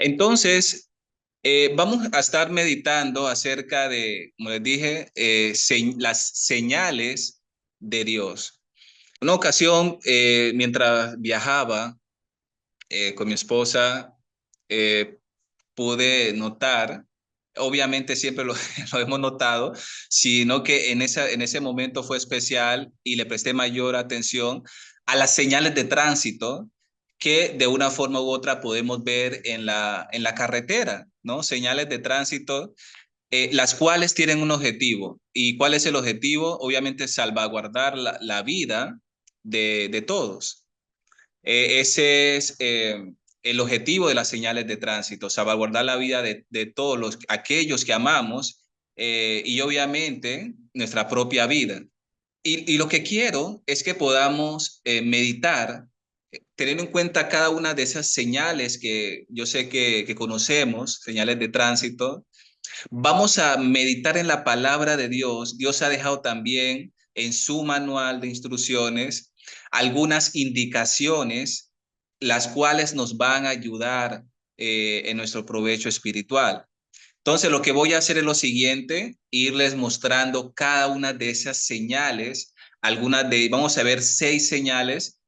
Entonces, vamos a estar meditando acerca de, como les dije, las señales de Dios. Una ocasión, mientras viajaba con mi esposa, eh, pude notar, obviamente siempre lo, lo hemos notado, sino que en ese momento fue especial y le presté mayor atención a las señales de tránsito que de una forma u otra podemos ver en la carretera, ¿no? Señales de tránsito, las cuales tienen un objetivo. ¿Y cuál es el objetivo? Obviamente salvaguardar la vida de todos. Ese es el objetivo de las señales de tránsito, salvaguardar la vida de todos aquellos que amamos y obviamente nuestra propia vida. Y lo que quiero es que podamos meditar, teniendo en cuenta cada una de esas señales que yo sé que conocemos, señales de tránsito. Vamos a meditar en la palabra de Dios. Dios ha dejado también en su manual de instrucciones algunas indicaciones, las cuales nos van a ayudar en nuestro provecho espiritual. Entonces, lo que voy a hacer es lo siguiente, irles mostrando cada una de esas señales, vamos a ver 6 señales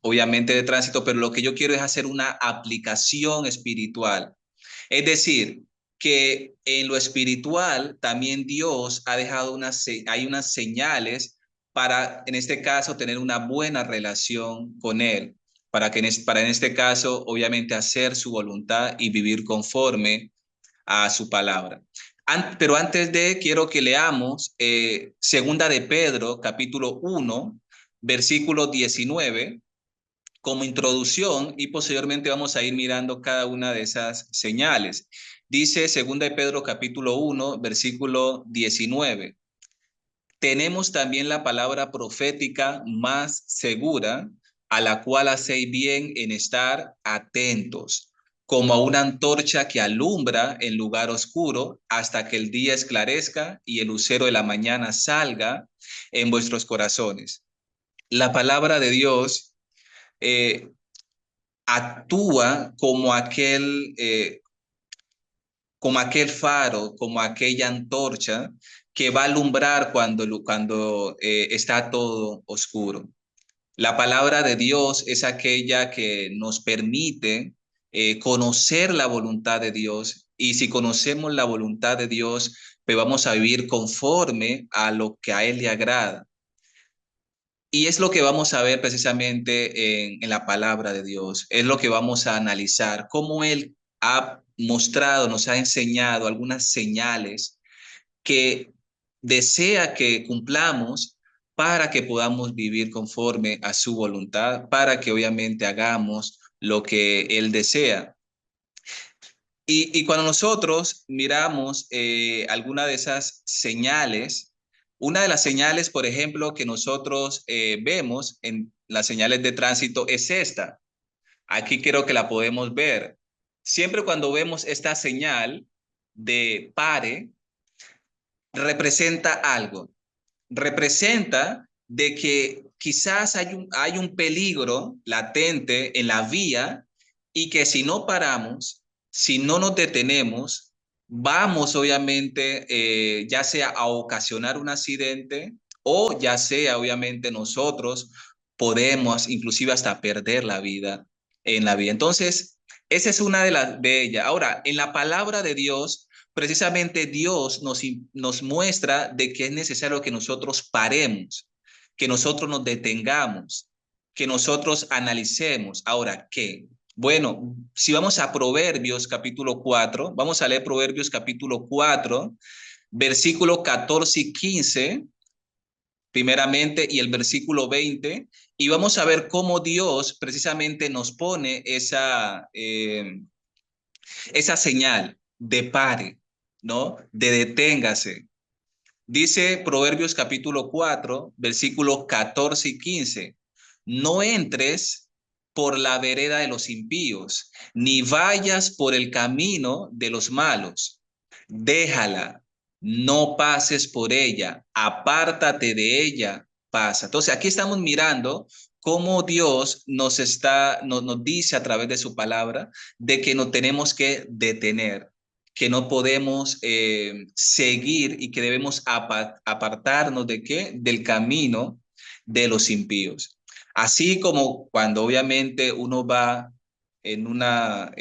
obviamente, de tránsito, pero lo que yo quiero es hacer una aplicación espiritual. Es decir, que en lo espiritual también Dios ha dejado hay unas señales para, en este caso, tener una buena relación con Él, para en este caso, obviamente, hacer su voluntad y vivir conforme a su palabra. Pero antes quiero que leamos Segunda de Pedro, capítulo 1, versículo 19 como introducción y posteriormente vamos a ir mirando cada una de esas señales. Dice Segunda de Pedro capítulo 1, versículo 19. Tenemos también la palabra profética más segura, a la cual hacéis bien en estar atentos, como a una antorcha que alumbra en lugar oscuro hasta que el día esclarezca y el lucero de la mañana salga en vuestros corazones. La palabra de Dios eh, actúa como aquel faro, como aquella antorcha que va a alumbrar cuando está todo oscuro. La palabra de Dios es aquella que nos permite conocer la voluntad de Dios, y si conocemos la voluntad de Dios, pues vamos a vivir conforme a lo que a Él le agrada. Y es lo que vamos a ver precisamente en la palabra de Dios, es lo que vamos a analizar, cómo Él ha mostrado, nos ha enseñado algunas señales que desea que cumplamos para que podamos vivir conforme a su voluntad, para que obviamente hagamos lo que Él desea. Y cuando nosotros miramos alguna de esas señales, una de las señales, por ejemplo, que nosotros vemos en las señales de tránsito es esta. Aquí creo que la podemos ver. Siempre cuando vemos esta señal de pare, representa algo. Representa de que quizás hay un peligro latente en la vía y que si no paramos, si no nos detenemos, vamos obviamente ya sea a ocasionar un accidente o ya sea obviamente nosotros podemos inclusive hasta perder la vida en la vía. Entonces, esa es una de ellas. Ahora, en la palabra de Dios, precisamente Dios nos muestra de que es necesario que nosotros paremos, que nosotros nos detengamos, que nosotros analicemos. Ahora, ¿qué? Bueno, si vamos a Proverbios capítulo 4, vamos a leer Proverbios capítulo 4, versículo 14 y 15, primeramente, y el versículo 20, y vamos a ver cómo Dios precisamente nos pone esa señal de pare, ¿no? De deténgase. Dice Proverbios capítulo 4, versículos 14 y 15. No entres por la vereda de los impíos, ni vayas por el camino de los malos. Déjala, no pases por ella, apártate de ella, pasa. Entonces aquí estamos mirando cómo Dios nos dice a través de su palabra de que nos tenemos que detener, que no podemos seguir y que debemos apartarnos de qué, del camino de los impíos. Así como cuando obviamente uno va en una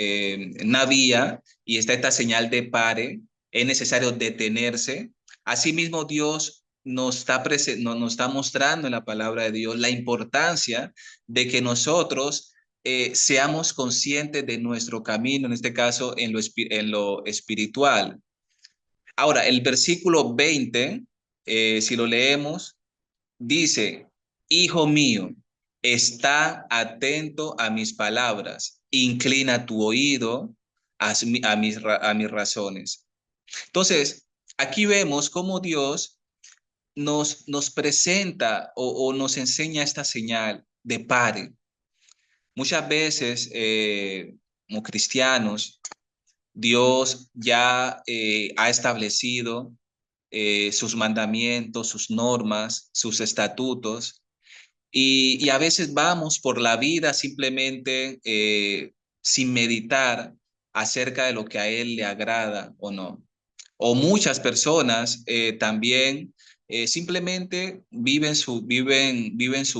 vía y está esta señal de pare, es necesario detenerse. Asimismo, Dios nos está mostrando en la palabra de Dios la importancia de que nosotros seamos conscientes de nuestro camino, en este caso en lo espiritual. Ahora, el versículo 20, si lo leemos, dice, Hijo mío, está atento a mis palabras, inclina tu oído a mis razones. Entonces, aquí vemos cómo Dios nos presenta o nos enseña esta señal de pare. Muchas veces, como cristianos, Dios ya ha establecido sus mandamientos, sus normas, sus estatutos, y a veces vamos por la vida simplemente sin meditar acerca de lo que a Él le agrada o no. O muchas personas también simplemente viven su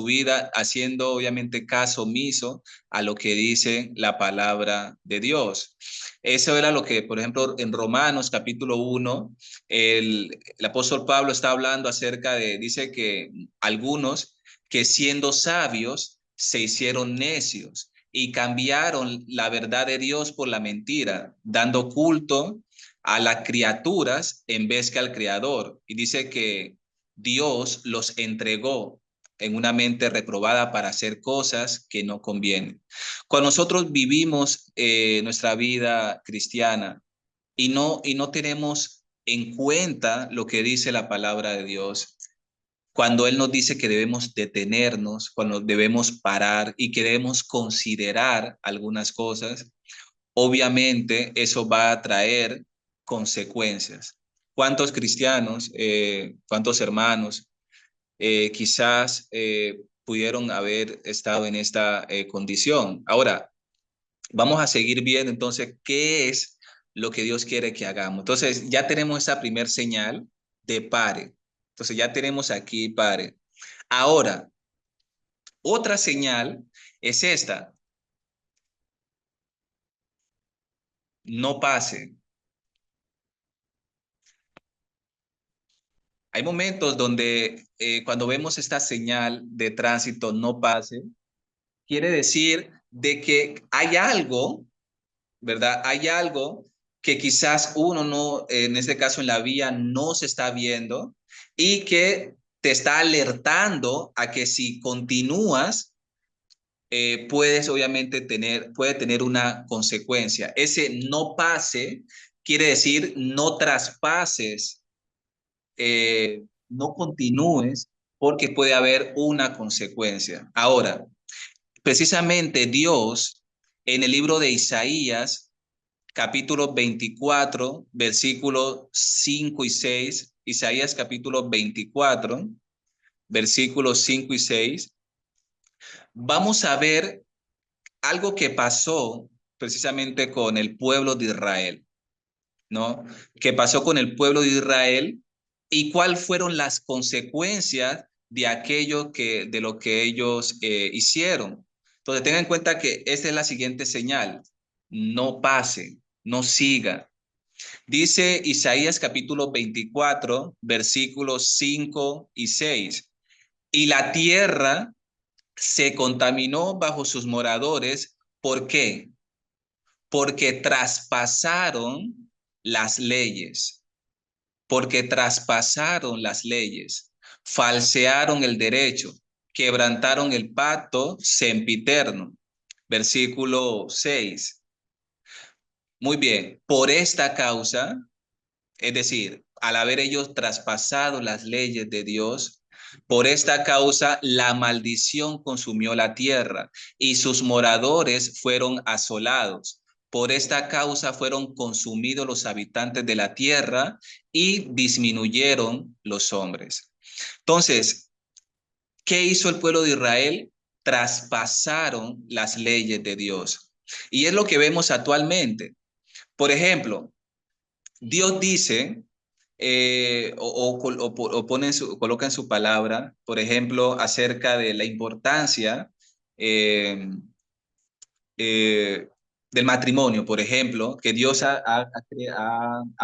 vida haciendo obviamente caso omiso a lo que dice la palabra de Dios. Eso era lo que, por ejemplo, en Romanos capítulo 1, el apóstol Pablo está hablando acerca de, dice que algunos que siendo sabios se hicieron necios y cambiaron la verdad de Dios por la mentira, dando culto a las criaturas en vez que al creador. Y dice que Dios los entregó en una mente reprobada para hacer cosas que no convienen. Cuando nosotros vivimos nuestra vida cristiana y no tenemos en cuenta lo que dice la palabra de Dios, cuando Él nos dice que debemos detenernos, cuando debemos parar y que debemos considerar algunas cosas, obviamente eso va a traer consecuencias. ¿Cuántos cristianos, cuántos hermanos quizás pudieron haber estado en esta condición? Ahora, vamos a seguir viendo entonces qué es lo que Dios quiere que hagamos. Entonces, ya tenemos esa primer señal de pare. Entonces, ya tenemos aquí pare. Ahora, otra señal es esta, no pase. Hay momentos donde cuando vemos esta señal de tránsito no pase, quiere decir de que hay algo, ¿verdad? Hay algo que quizás uno no, en este caso en la vía, no se está viendo y que te está alertando a que si continúas, puedes obviamente puede tener una consecuencia. Ese no pase quiere decir no traspases, no continúes porque puede haber una consecuencia. Ahora, precisamente Dios en el libro de Isaías, capítulo 24, versículos 5 y 6, Isaías capítulo 24, versículos 5 y 6, vamos a ver algo que pasó precisamente con el pueblo de Israel, ¿no? ¿Qué pasó con el pueblo de Israel y cuáles fueron las consecuencias de de lo que ellos hicieron? Entonces, tengan en cuenta que esta es la siguiente señal: no pase, no siga. Dice Isaías capítulo 24, versículos 5 y 6. Y la tierra se contaminó bajo sus moradores. ¿Por qué? Porque traspasaron las leyes, porque traspasaron las leyes, falsearon el derecho, quebrantaron el pacto sempiterno. Versículo 6. Muy bien, por esta causa, es decir, al haber ellos traspasado las leyes de Dios, por esta causa la maldición consumió la tierra y sus moradores fueron asolados. Por esta causa fueron consumidos los habitantes de la tierra y disminuyeron los hombres. Entonces, ¿qué hizo el pueblo de Israel? traspasaron las leyes de Dios. Y es lo que vemos actualmente. Por ejemplo, Dios dice, o pone coloca en su palabra, por ejemplo, acerca de la importancia eh, eh, del matrimonio, por ejemplo, que Dios ha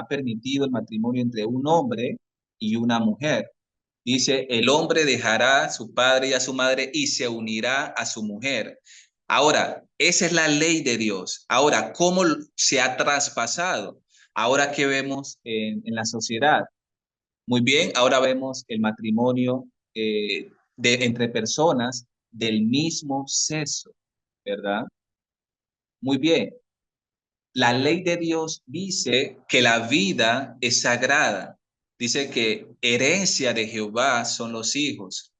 permitido el matrimonio entre un hombre y una mujer. Dice, el hombre dejará a su padre y a su madre y se unirá a su mujer. Ahora, esa es la ley de Dios. Ahora, ¿cómo se ha traspasado? Ahora que vemos en la sociedad. Muy bien, ahora vemos el matrimonio entre personas del mismo sexo, ¿verdad? Muy bien. La ley de Dios dice que la vida es sagrada. Dice que herencia de Jehová son los hijos,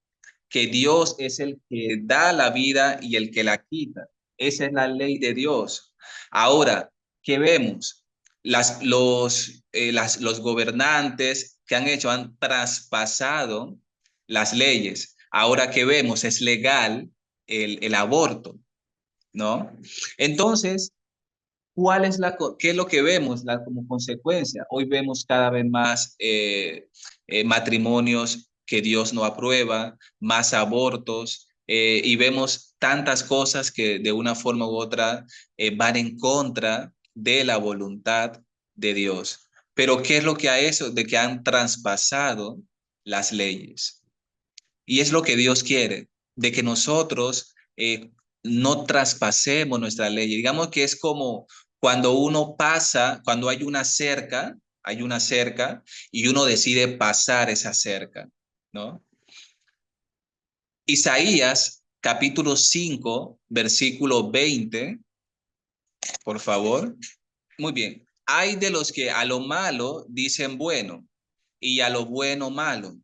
que Dios es el que da la vida y el que la quita. Esa es la ley de Dios. Ahora, ¿qué vemos? Los gobernantes que han hecho, han traspasado las leyes. Ahora, ¿qué vemos? Es legal el aborto, ¿no? Entonces, ¿qué es lo que vemos como consecuencia? Hoy vemos cada vez más matrimonios que Dios no aprueba, más abortos, y vemos tantas cosas que de una forma u otra van en contra de la voluntad de Dios. Pero ¿qué es lo que ha eso? De que han traspasado las leyes. Y es lo que Dios quiere, de que nosotros no traspasemos nuestra ley. Digamos que es como cuando uno pasa, cuando hay una cerca y uno decide pasar esa cerca, ¿no? Isaías capítulo 5, versículo 20, por favor. Muy bien. Hay de los que a lo malo dicen bueno y a lo bueno malo,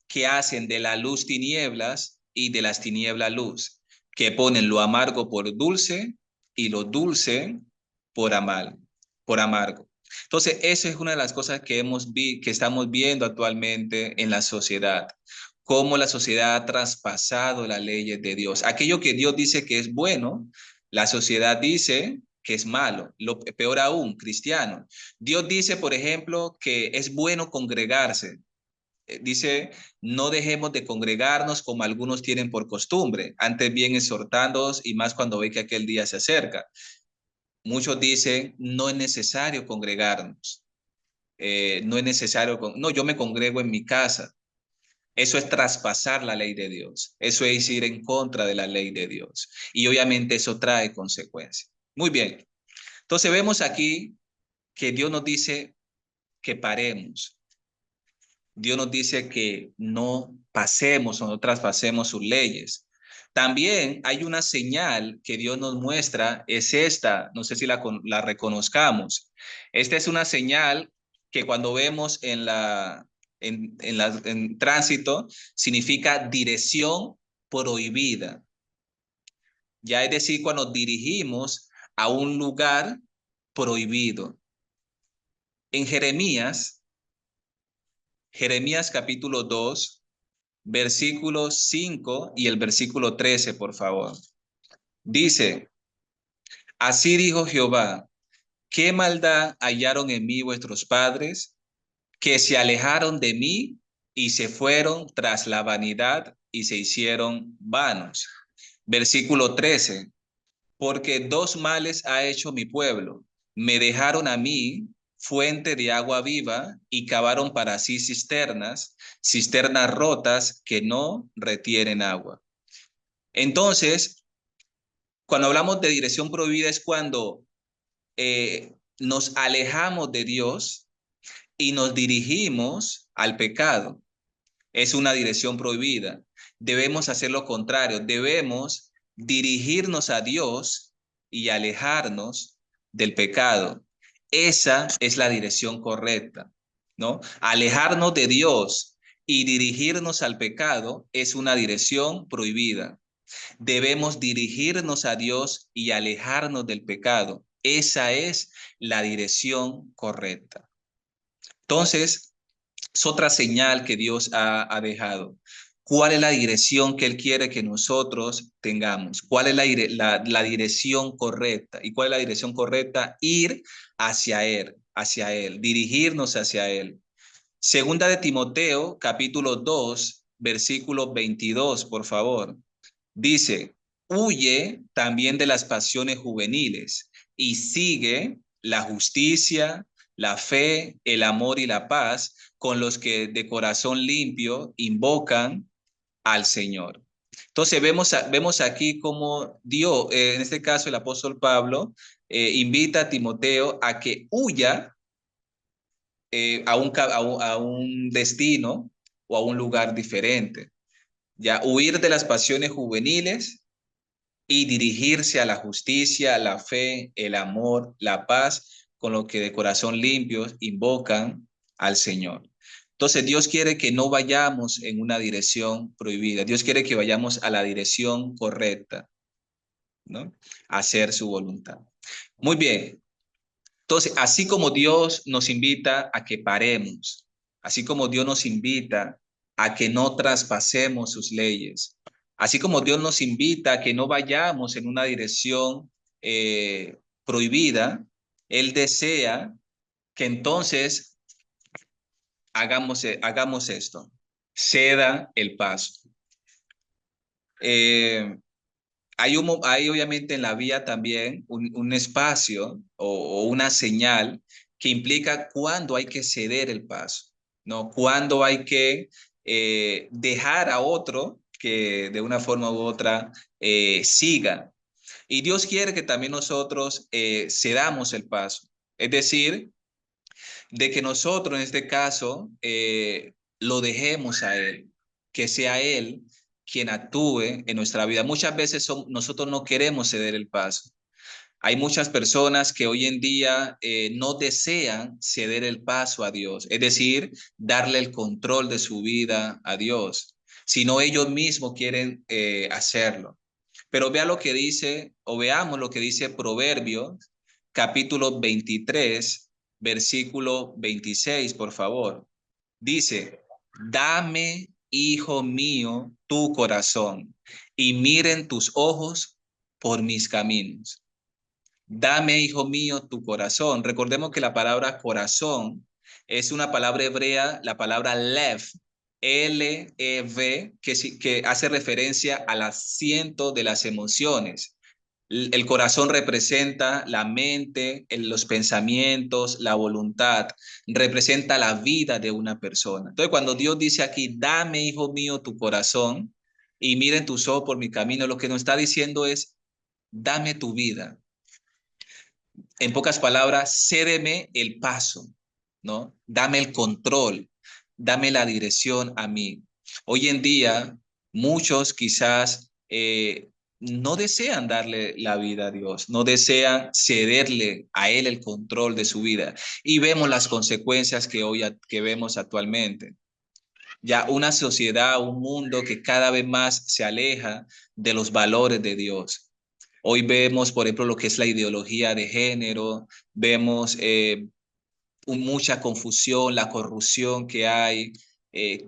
que hacen de la luz tinieblas y de las tinieblas luz, que ponen lo amargo por dulce y lo dulce por amargo. Entonces, eso es una de las cosas que estamos viendo actualmente en la sociedad, cómo la sociedad ha traspasado las leyes de Dios. Aquello que Dios dice que es bueno, la sociedad dice que es malo. Lo peor aún, cristiano. Dios dice, por ejemplo, que es bueno congregarse. Dice, no dejemos de congregarnos como algunos tienen por costumbre, antes bien exhortándoos y más cuando ve que aquel día se acerca. Muchos dicen, no es necesario congregarnos, no es necesario, no, yo me congrego en mi casa. Eso es traspasar la ley de Dios, eso es ir en contra de la ley de Dios y obviamente eso trae consecuencias. Muy bien, entonces vemos aquí que Dios nos dice que paremos. Dios nos dice que no pasemos o no traspasemos sus leyes. También hay una señal que Dios nos muestra, es esta, no sé si la reconozcamos. Esta es una señal que cuando vemos en tránsito significa dirección prohibida. Ya es decir, cuando dirigimos a un lugar prohibido. En Jeremías capítulo 2, versículo 5 y el versículo 13, por favor. Dice, así dijo Jehová, ¿qué maldad hallaron en mí vuestros padres, que se alejaron de mí y se fueron tras la vanidad y se hicieron vanos? Versículo 13, porque dos males ha hecho mi pueblo. Me dejaron a mí fuente de agua viva y cavaron para sí cisternas, cisternas rotas que no retienen agua. Entonces, cuando hablamos de dirección prohibida es cuando nos alejamos de Dios y nos dirigimos al pecado. Es una dirección prohibida. Debemos hacer lo contrario. Debemos dirigirnos a Dios y alejarnos del pecado. Esa es la dirección correcta, ¿no? Alejarnos de Dios y dirigirnos al pecado es una dirección prohibida. Debemos dirigirnos a Dios y alejarnos del pecado. Esa es la dirección correcta. Entonces, es otra señal que Dios ha dejado. ¿Cuál es la dirección que Él quiere que nosotros tengamos? ¿Cuál es la dirección correcta? ¿Y cuál es la dirección correcta? Ir hacia Él, dirigirnos hacia Él. Segunda de Timoteo, capítulo 2, versículo 22, por favor. Dice, huye también de las pasiones juveniles y sigue la justicia, la fe, el amor y la paz con los que de corazón limpio invocan al Señor. Entonces vemos aquí cómo Dios, en este caso el apóstol Pablo, invita a Timoteo a que huya a un destino o a un lugar diferente. Ya huir de las pasiones juveniles y dirigirse a la justicia, la fe, el amor, la paz, con lo que de corazón limpio invocan al Señor. Entonces Dios quiere que no vayamos en una dirección prohibida. Dios quiere que vayamos a la dirección correcta, ¿no? A hacer su voluntad. Muy bien. Entonces, así como Dios nos invita a que paremos, así como Dios nos invita a que no traspasemos sus leyes, así como Dios nos invita a que no vayamos en una dirección prohibida, Él desea que entonces hagamos esto, ceda el paso. Eh, hay obviamente en la vía también un espacio o una señal que implica cuándo hay que ceder el paso, ¿no? Cuándo hay que dejar a otro que de una forma u otra siga. Y Dios quiere que también nosotros cedamos el paso. Es decir, de que nosotros en este caso lo dejemos a Él, que sea Él quien actúe en nuestra vida. Muchas veces nosotros no queremos ceder el paso. Hay muchas personas que hoy en día no desean ceder el paso a Dios, es decir, darle el control de su vida a Dios, sino ellos mismos quieren hacerlo. Pero vea lo que dice, o veamos lo que dice Proverbios, capítulo 23, versículo 26, por favor. Dice, dame, hijo mío, tu corazón, y miren tus ojos por mis caminos. Dame, hijo mío, tu corazón. Recordemos que la palabra corazón es una palabra hebrea, la palabra lev, L-E-V, que hace referencia al asiento de las emociones. El corazón representa la mente, los pensamientos, la voluntad, representa la vida de una persona. Entonces, cuando Dios dice aquí, dame, hijo mío, tu corazón y miren tus ojos por mi camino, lo que nos está diciendo es, dame tu vida. En pocas palabras, cédeme el paso, ¿no? Dame el control, dame la dirección a mí. Hoy en día, muchos quizás no desean darle la vida a Dios, no desean cederle a Él el control de su vida. Y vemos las consecuencias que vemos actualmente. Ya una sociedad, un mundo que cada vez más se aleja de los valores de Dios. Hoy vemos, por ejemplo, lo que es la ideología de género, vemos mucha confusión, la corrupción que hay,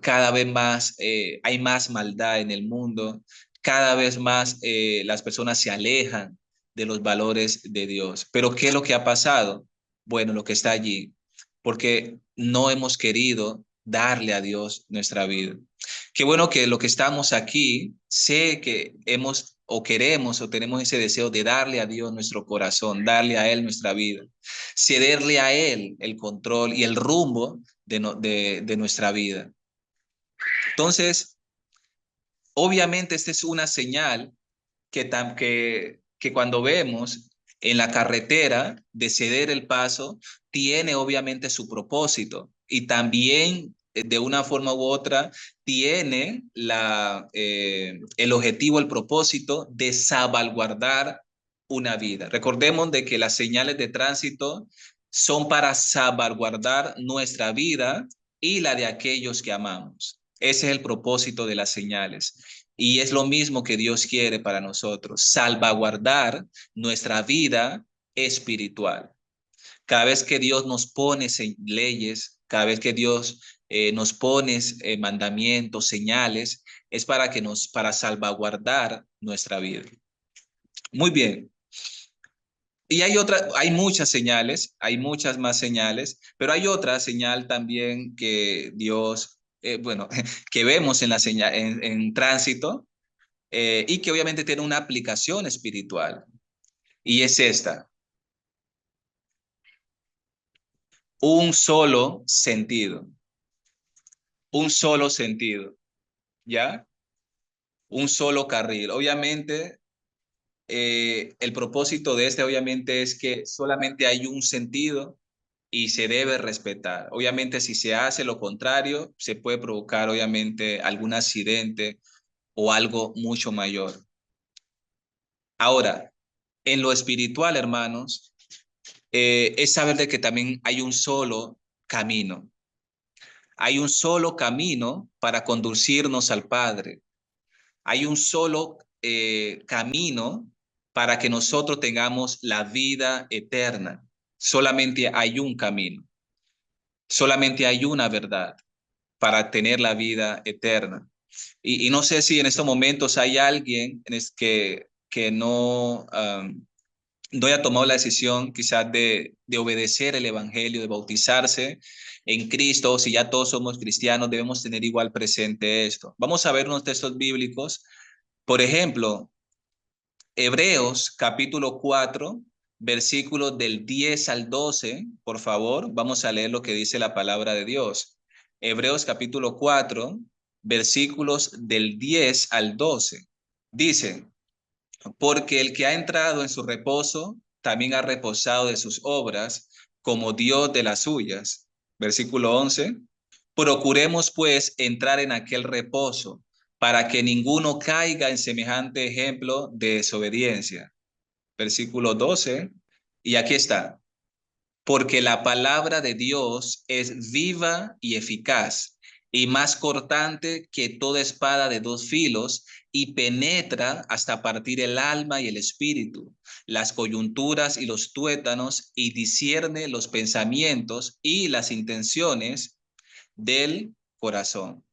cada vez más hay más maldad en el mundo, cada vez más las personas se alejan de los valores de Dios. Pero ¿qué es lo que ha pasado? Bueno, lo que está allí, porque no hemos querido darle a Dios nuestra vida. Qué bueno que lo que estamos aquí, sé que hemos o queremos o tenemos ese deseo de darle a Dios nuestro corazón, darle a Él nuestra vida, cederle a Él el control y el rumbo de nuestra vida. Entonces, obviamente esta es una señal que cuando vemos en la carretera de ceder el paso, tiene obviamente su propósito y también de una forma u otra tiene el objetivo, el propósito de salvaguardar una vida. Recordemos de que las señales de tránsito son para salvaguardar nuestra vida y la de aquellos que amamos. Ese es el propósito de las señales. Y es lo mismo que Dios quiere para nosotros, salvaguardar nuestra vida espiritual. Cada vez que Dios nos pone leyes, cada vez que Dios nos pone mandamientos, señales, es para salvaguardar nuestra vida. Muy bien. Y hay muchas señales, hay muchas más señales, pero hay otra señal también que Dios, bueno, que vemos en la señal, en tránsito, y que obviamente tiene una aplicación espiritual. Y es esta, un solo sentido, un solo sentido, ¿ya? Un solo carril. Obviamente, el propósito de este obviamente es que solamente hay un sentido y se debe respetar. Obviamente, si se hace lo contrario, se puede provocar obviamente algún accidente o algo mucho mayor. Ahora, en lo espiritual, hermanos, es saber de que también hay un solo camino. Hay un solo camino para conducirnos al Padre. Hay un solo camino para que nosotros tengamos la vida eterna. Solamente hay un camino. Solamente hay una verdad para tener la vida eterna. Y no sé si en estos momentos hay alguien que no haya tomado la decisión quizás de obedecer el Evangelio, de bautizarse en Cristo. Si ya todos somos cristianos, debemos tener igual presente esto. Vamos a ver unos textos bíblicos. Por ejemplo, Hebreos capítulo 4, versículos del 10 al 12, por favor, vamos a leer lo que dice la palabra de Dios. Hebreos capítulo 4, versículos del 10 al 12. Dice, porque el que ha entrado en su reposo, también ha reposado de sus obras, como Dios de las suyas. Versículo 11. Procuremos pues entrar en aquel reposo, para que ninguno caiga en semejante ejemplo de desobediencia. Versículo 12. Y aquí está. Porque la palabra de Dios es viva y eficaz, y más cortante que toda espada de dos filos, y penetra hasta partir el alma y el espíritu, las coyunturas y los tuétanos, y discierne los pensamientos y las intenciones del corazón.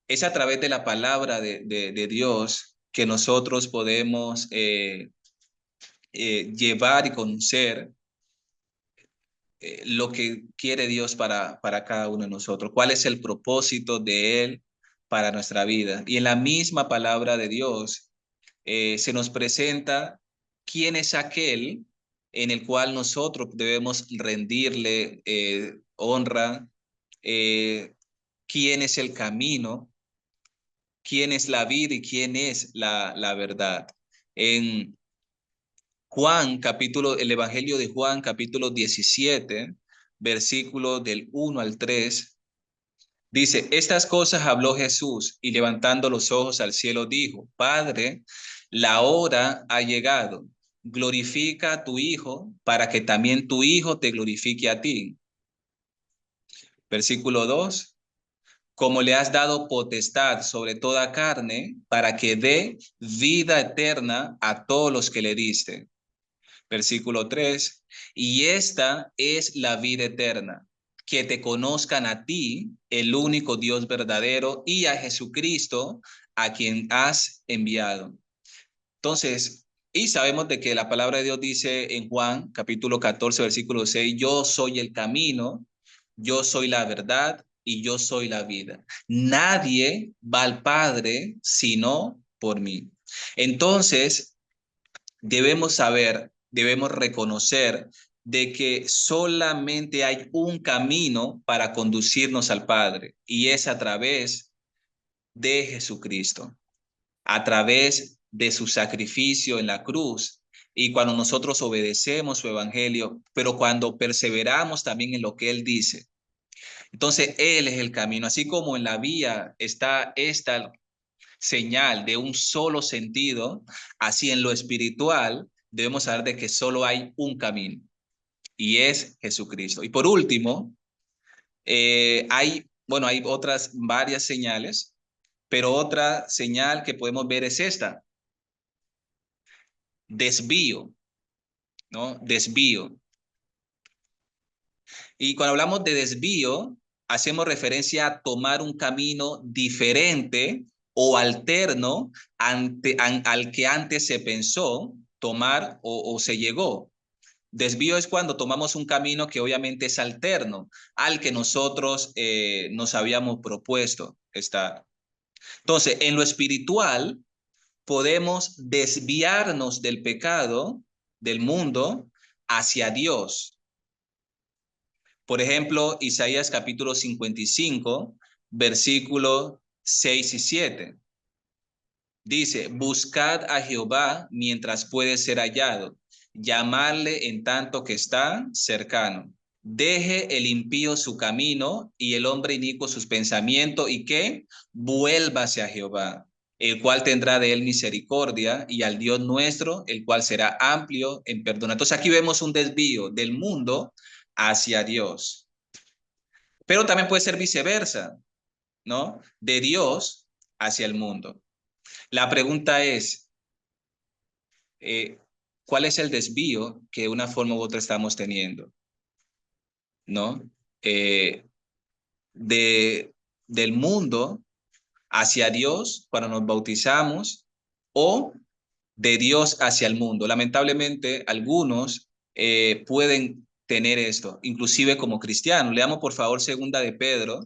Es a través de la palabra de Dios que nosotros podemos llevar y conocer lo que quiere Dios para cada uno de nosotros, cuál es el propósito de Él para nuestra vida. Y en la misma palabra de Dios se nos presenta quién es aquel en el cual nosotros debemos rendirle honra, quién es el camino, quién es la vida y quién es la verdad. En el Evangelio de Juan, capítulo 17, versículo del 1 al 3, dice, estas cosas habló Jesús y levantando los ojos al cielo dijo, Padre, la hora ha llegado, glorifica a tu Hijo para que también tu Hijo te glorifique a ti. Versículo 2, como le has dado potestad sobre toda carne para que dé vida eterna a todos los que le diste. Versículo 3, y esta es la vida eterna, que te conozcan a ti, el único Dios verdadero, y a Jesucristo, a quien has enviado. Entonces, y sabemos de que la palabra de Dios dice en Juan capítulo 14, versículo 6, yo soy el camino, yo soy la verdad y yo soy la vida. Nadie va al Padre sino por mí. Entonces, debemos saber, debemos reconocer de que solamente hay un camino para conducirnos al Padre y es a través de Jesucristo, a través de su sacrificio en la cruz. Y cuando nosotros obedecemos su evangelio, pero cuando perseveramos también en lo que Él dice, entonces Él es el camino. Así como en la vía está esta señal de un solo sentido, así en lo espiritual debemos saber de que solo hay un camino y es Jesucristo. Y por último, hay otras varias señales, pero otra señal que podemos ver es esta, desvío, ¿no? Desvío. Y cuando hablamos de desvío, hacemos referencia a tomar un camino diferente o alterno al que antes se pensó tomar o se llegó. Desvío es cuando tomamos un camino que obviamente es alterno al que nosotros nos habíamos propuesto estar. Entonces, en lo espiritual, podemos desviarnos del pecado, del mundo, hacia Dios. Por ejemplo, Isaías capítulo 55, versículos 6 y 7. Dice, buscad a Jehová mientras puede ser hallado, llamarle en tanto que está cercano. Deje el impío su camino y el hombre inicuo sus pensamientos y que vuélvase a Jehová, el cual tendrá de él misericordia, y al Dios nuestro, el cual será amplio en perdón. Entonces aquí vemos un desvío del mundo hacia Dios, pero también puede ser viceversa, ¿no? De Dios hacia el mundo. La pregunta es, eh, ¿cuál es el desvío que de una forma u otra estamos teniendo? ¿No? Eh, de, del mundo hacia Dios cuando nos bautizamos o de Dios hacia el mundo. Lamentablemente, algunos pueden tener esto, inclusive como cristianos. Leamos por favor segunda de Pedro,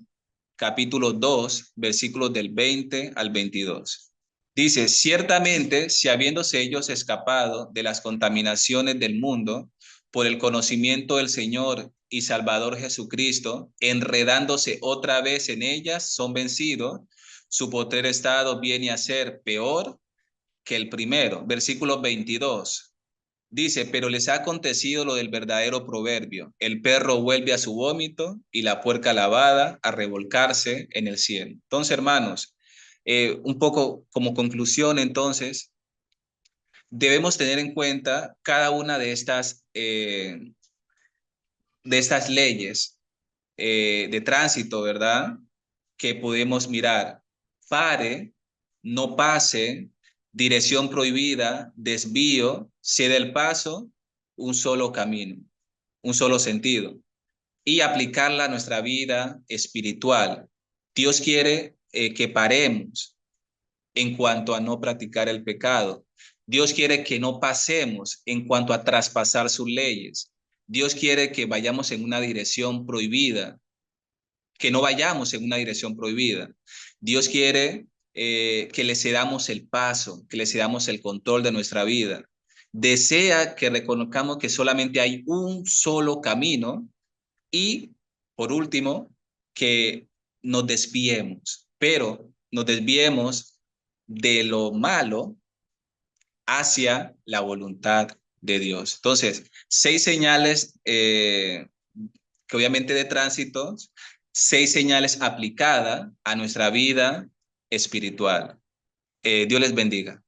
capítulo 2, versículos del 20 al 22. Dice, ciertamente, si habiéndose ellos escapado de las contaminaciones del mundo por el conocimiento del Señor y Salvador Jesucristo, enredándose otra vez en ellas, son vencidos, su postrer estado viene a ser peor que el primero. Versículo 22. Dice, pero les ha acontecido lo del verdadero proverbio. El perro vuelve a su vómito y la puerca lavada a revolcarse en el cielo. Entonces, hermanos, un poco como conclusión, entonces, debemos tener en cuenta cada una de estas leyes de tránsito, ¿verdad? Que podemos mirar. Pare, no pase, dirección prohibida, desvío, cede el paso, un solo camino, un solo sentido. Y aplicarla a nuestra vida espiritual. Dios quiere que paremos en cuanto a no practicar el pecado. Dios quiere que no pasemos en cuanto a traspasar sus leyes. Dios quiere que vayamos en una dirección prohibida, que no vayamos en una dirección prohibida. Dios quiere que le cedamos el paso, que le cedamos el control de nuestra vida. Desea que reconozcamos que solamente hay un solo camino y, por último, que nos desviemos, pero nos desviemos de lo malo hacia la voluntad de Dios. Entonces, 6 señales que obviamente de tránsito, 6 señales aplicadas a nuestra vida espiritual. Dios les bendiga.